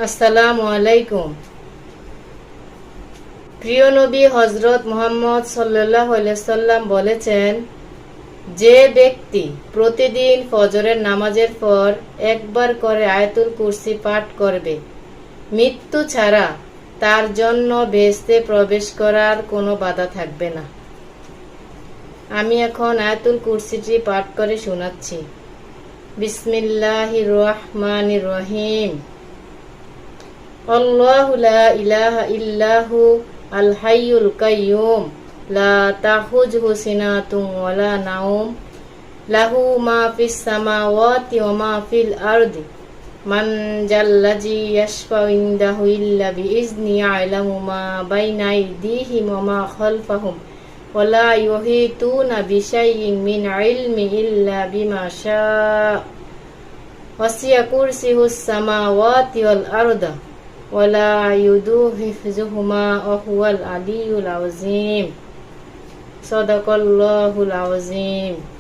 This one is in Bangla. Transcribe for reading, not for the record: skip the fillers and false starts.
আসসালামু আলাইকুম। প্রিয় নবী হযরত মুহাম্মদ সাল্লাল্লাহু আলাইহি সাল্লাম বলেছেন, যে ব্যক্তি প্রতিদিন ফজরের নামাজের পর একবার করে আয়াতুল কুরসি পাঠ করবে, মৃত্যু ছাড়া তার জন্য বেহেশতে প্রবেশ করার কোনো বাধা থাকবে না। আমি এখন আয়াতুল কুরসিটি পাঠ করে শোনাচ্ছি। বিসমিল্লাহির রহমানির রহিম। আল্লাহু লা ইলাহা ইল্লাহু আল হাইয়ুল কাইয়্যুম লা তাখুযুহু সিনাতুন ওয়ালা নাওম লাহু মা ফিস সামাওয়াতি ওয়া মা ফিল আরদি মান জাল্লাযী ইয়াশফাউ ইনদাহু ইল্লা বিইজনি ইয়ালামু মা বাইনা আইদিহিম ওয়া মা খালফাহুম ওয়া লা ইউহিতুনা বিশাইইন মিন ইলমি ইল্লা বিমা শাআ ওয়াসি'a কুরসিয়ুস সামাওয়াতি ওয়াল আরদা ওয়ালা ইউদু হিফযুহুমা ওয়া হুয়াল আলিয়্যুল আযীম। সাদাকাল্লাহুল আযীম।